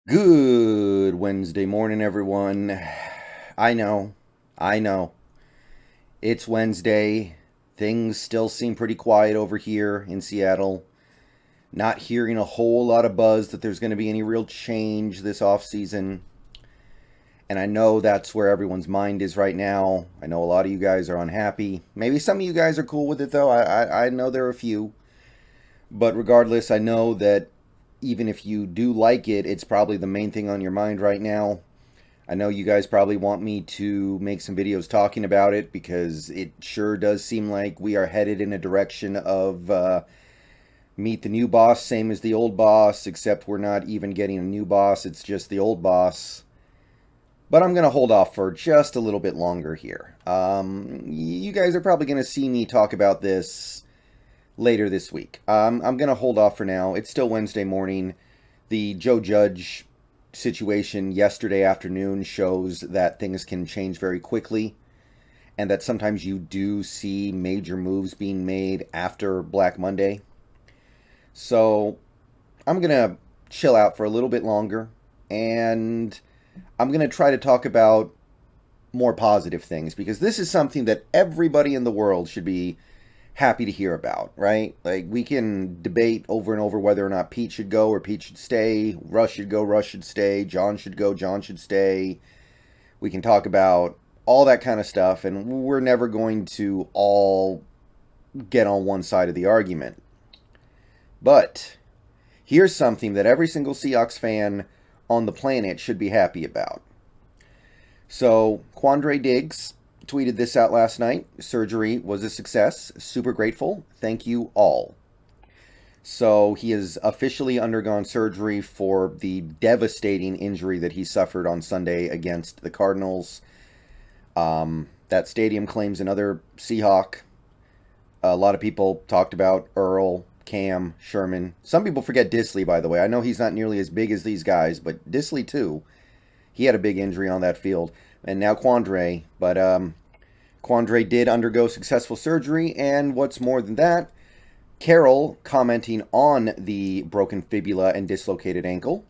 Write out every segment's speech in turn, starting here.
Good Wednesday morning, everyone. I know, I know. It's Wednesday. Things still seem pretty quiet over here in Seattle. Not hearing a whole lot of buzz that there's going to be any real change this off season. And I know that's where everyone's mind is right now. I know a lot of you guys are unhappy. Maybe some of you guys are cool with it, though. I know there are a few. But regardless, I know that even if you do like it, it's probably the main thing on your mind right now. I know you guys probably want me to make some videos talking about it because it sure does seem like we are headed in a direction of meet the new boss, same as the old boss, except we're not even getting a new boss, it's just the old boss. But I'm going to hold off for just a little bit longer here. You guys are probably going to see me talk about this later this week. I'm going to hold off for now. It's still Wednesday morning. The Joe Judge situation yesterday afternoon shows that things can change very quickly and that sometimes you do see major moves being made after Black Monday. So I'm going to chill out for a little bit longer and I'm going to try to talk about more positive things because this is something that everybody in the world should be happy to hear about, right? Like, we can debate over and over whether or not Pete should go or Pete should stay, Russ should go, Russ should stay, John should go, John should stay. We can talk about all that kind of stuff, and we're never going to all get on one side of the argument. But here's something that every single Seahawks fan on the planet should be happy about. So, Quandre Diggs tweeted this out last night. Surgery was a success. Super grateful. Thank you all. So, he has officially undergone surgery for the devastating injury that he suffered on Sunday against the Cardinals. That stadium claims another Seahawk. A lot of people talked about Earl, Cam, Sherman. Some people forget Disley, by the way. I know he's not nearly as big as these guys, but Disley, too. He had a big injury on that field. And now Quandre. But Quandre did undergo successful surgery, and what's more than that, Carol, commenting on the broken fibula and dislocated ankle,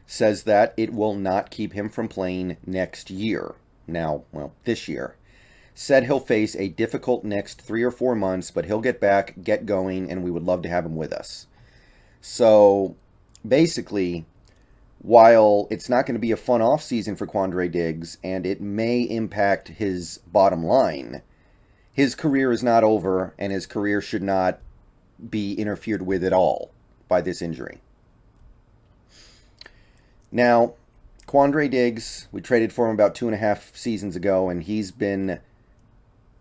says that it will not keep him from playing next year. Now, well, this year. Said he'll face a difficult next 3 or 4 months, but he'll get back, get going, and we would love to have him with us. So, basically, while it's not going to be a fun off season for Quandre Diggs, and it may impact his bottom line, his career is not over, and his career should not be interfered with at all by this injury. Now, Quandre Diggs, we traded for him about 2.5 seasons ago, and he's been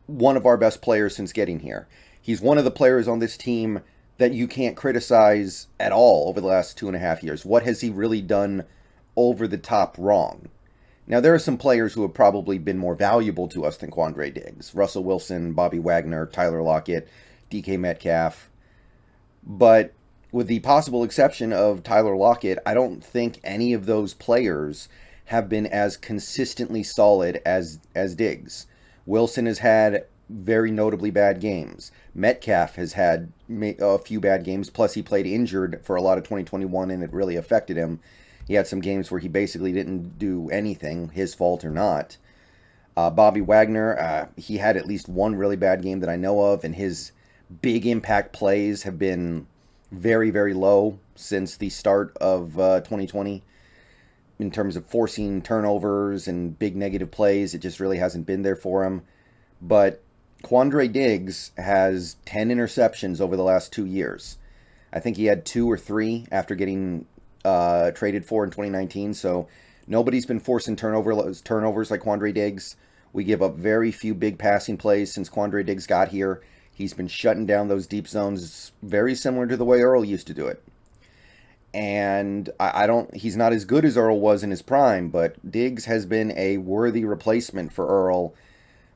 one of our best players since getting here. He's one of the players on this team that you can't criticize at all over the last 2.5 years. What has he really done over the top wrong? Now, there are some players who have probably been more valuable to us than Quandre Diggs. Russell Wilson, Bobby Wagner, Tyler Lockett, DK Metcalf. But with the possible exception of Tyler Lockett, I don't think any of those players have been as consistently solid as Diggs. Wilson has had very notably bad games. Metcalf has had a few bad games, plus he played injured for a lot of 2021 and it really affected him. He had some games where he basically didn't do anything, his fault or not. Bobby Wagner, he had at least one really bad game that I know of, and his big impact plays have been very, very low since the start of 2020. In terms of forcing turnovers and big negative plays, it just really hasn't been there for him. But Quandre Diggs has 10 interceptions over the last 2 years. I think he had 2 or 3 after getting traded for in 2019. So nobody's been forcing turnovers like Quandre Diggs. We give up very few big passing plays since Quandre Diggs got here. He's been shutting down those deep zones very similar to the way Earl used to do it. And I don't, he's not as good as Earl was in his prime, but Diggs has been a worthy replacement for Earl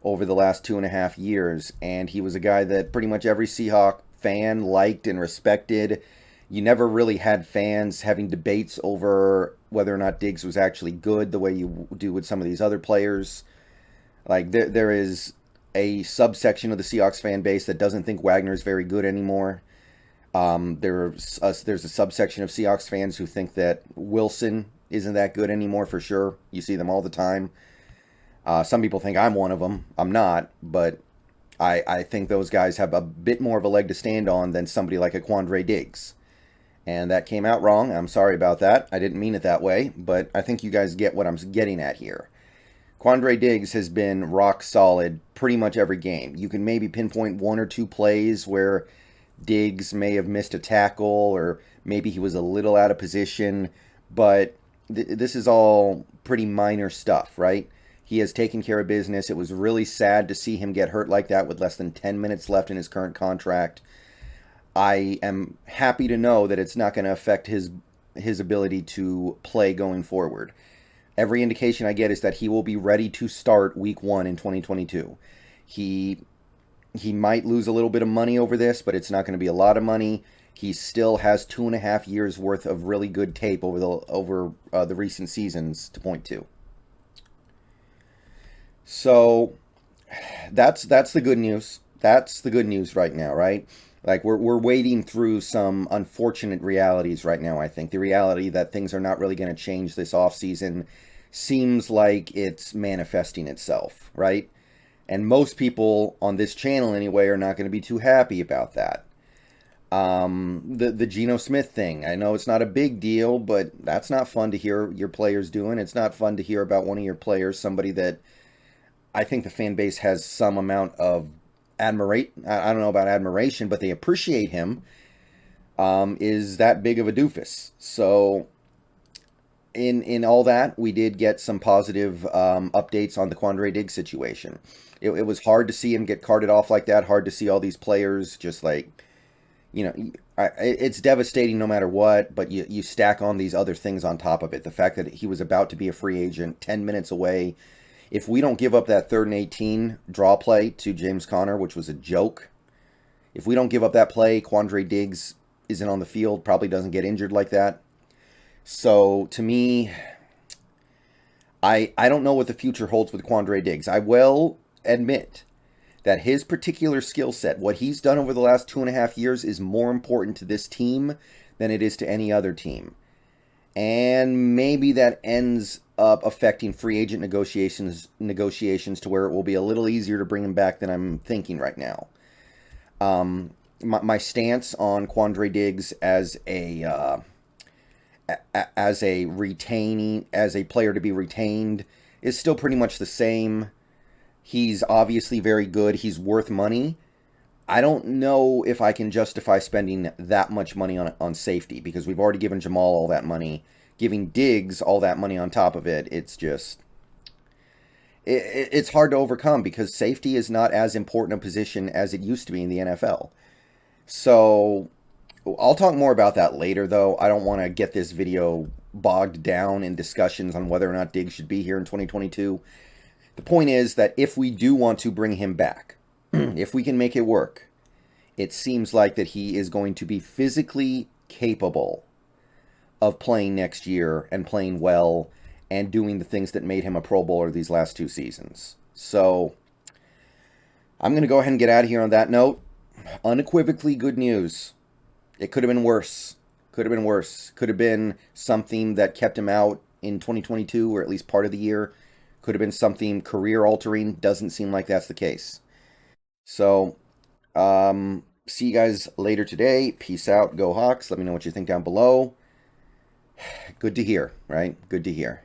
over the last 2.5 years. And he was a guy that pretty much every Seahawk fan liked and respected. You never really had fans having debates over whether or not Diggs was actually good the way you do with some of these other players. Like, there is a subsection of the Seahawks fan base that doesn't think Wagner is very good anymore. There's a subsection of Seahawks fans who think that Wilson isn't that good anymore for sure. You see them all the time. Some people think I'm one of them. I'm not, but I think those guys have a bit more of a leg to stand on than somebody like a Quandre Diggs. And that came out wrong. I'm sorry about that. I didn't mean it that way, but I think you guys get what I'm getting at here. Quandre Diggs has been rock solid pretty much every game. You can maybe pinpoint one or two plays where Diggs may have missed a tackle or maybe he was a little out of position, but this is all pretty minor stuff, right? He has taken care of business. It was really sad to see him get hurt like that with less than 10 minutes left in his current contract. I am happy to know that it's not going to affect his ability to play going forward. Every indication I get is that he will be ready to start week 1 in 2022. He might lose a little bit of money over this, but it's not going to be a lot of money. He still has 2.5 years worth of really good tape over the recent seasons to point to. So that's the good news. That's the good news right now, right? Like we're wading through some unfortunate realities right now, I think. The reality that things are not really going to change this offseason seems like it's manifesting itself, right? And most people on this channel anyway are not going to be too happy about that. The Geno Smith thing, I know it's not a big deal, but that's not fun to hear your players doing. It's not fun to hear about one of your players, somebody that I think the fan base has some amount of admirate. I don't know about admiration, but they appreciate him. Is that big of a doofus? So in all that, we did get some positive updates on the Quandre Diggs situation. It was hard to see him get carted off like that. Hard to see all these players just like, it's devastating no matter what. But you stack on these other things on top of it. The fact that he was about to be a free agent, 10 minutes away. If we don't give up that 3rd and 18 draw play to James Conner, which was a joke, if we don't give up that play, Quandre Diggs isn't on the field, probably doesn't get injured like that. So, to me, I don't know what the future holds with Quandre Diggs. I will admit that his particular skill set, what he's done over the last 2.5 years, is more important to this team than it is to any other team. And maybe that ends up affecting free agent negotiations to where it will be a little easier to bring him back than I'm thinking right now. My stance on Quandre Diggs as a player to be retained is still pretty much the same. He's obviously very good. He's worth money. I don't know if I can justify spending that much money on safety because we've already given Jamal all that money. Giving Diggs all that money on top of it, it's just... It's hard to overcome because safety is not as important a position as it used to be in the NFL. So, I'll talk more about that later, though. I don't want to get this video bogged down in discussions on whether or not Diggs should be here in 2022. The point is that if we do want to bring him back, if we can make it work, it seems like that he is going to be physically capable of playing next year and playing well and doing the things that made him a Pro Bowler these last 2 seasons. So, I'm going to go ahead and get out of here on that note. Unequivocally good news. It could have been worse. Could have been worse. Could have been something that kept him out in 2022 or at least part of the year. Could have been something career-altering. Doesn't seem like that's the case. So, see you guys later today. Peace out. Go Hawks. Let me know what you think down below. Good to hear, right? Good to hear.